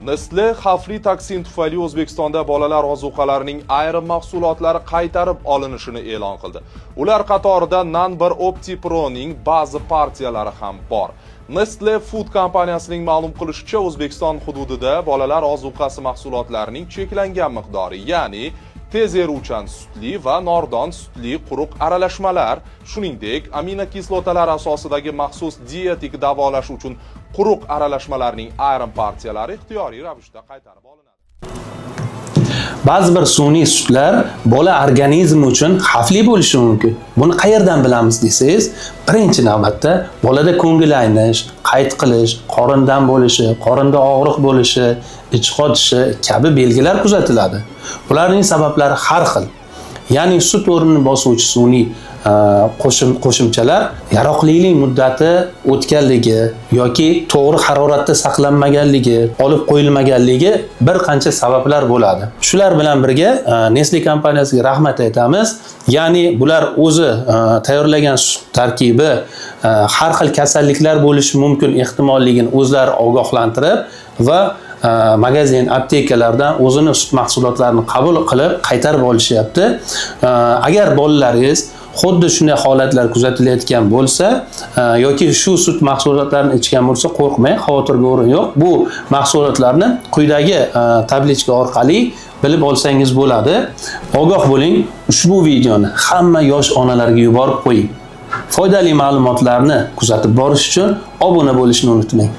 Nestle xavfli toksin tufayli O'zbekistonda bolalar ozuqalarining ayrim mahsulotlari qaytarib olinishini e'lon qildi. Ular qatorida Nanbar OptiPro'ning ba'zi partiyalari ham bor. Nestle Food kompaniyasining ma'lum qilishicha, O'zbekiston hududida bolalar ozuqasi mahsulotlarining cheklangan miqdori, ya'ni tez eruvchan sutli va nordon sutli quruq aralashmalar, shuningdek aminokislotalar asosidagi maxsus dietik davolash uchun quruq aralashmalarning ayrim partiyalari ixtiyoriy ravishda qaytarib olinadi. Ba'zi bir sun'iy sutlar bola organizmi uchun xavfli bo'lishi mumkin. Buni qayerdan bilamiz desangiz, birinchi navbatda bolada ko'ngil aynish, qayt qilish, qorindan bo'lishi, qorinda og'riq bo'lishi, ich qotishi kabi belgilar kuzatiladi. Bularning sabablari har xil. Ya'ni sut o'rnini bosuvchi sun'iy qo'shimchalar yaroqlilik muddati o'tganligi yoki to'g'ri haroratda saqlanmaganligi, olib qo'yilmaganligi bir qancha sabablar bo'ladi. Shular bilan birga Nestle kompaniyasiga rahmat aytamiz. Ya'ni bular o'zi tayyorlagan sut tarkibi har xil kasalliklar bo'lishi mumkin ehtimolligini o'zlari ogohlantirib va magazin, aptekalardan o'zini sut mahsulotlarini qabul qilib qaytarib olishyapti. Agar bolalaringiz xuddi shunday holatlar kuzatilayotgan bo'lsa yoki shu sut mahsulotlarini ichgan bo'lsa, qo'rqmang, xavotirga o'rin yo'q. Bu mahsulotlarni quyidagi tablichka orqali bilib olsangiz bo'ladi. Ogoh bo'ling, ushbu videoni hamma yosh onalarga yuborib qo'ying. Foydali ma'lumotlarni kuzatib borish uchun obuna bo'lishni unutmang.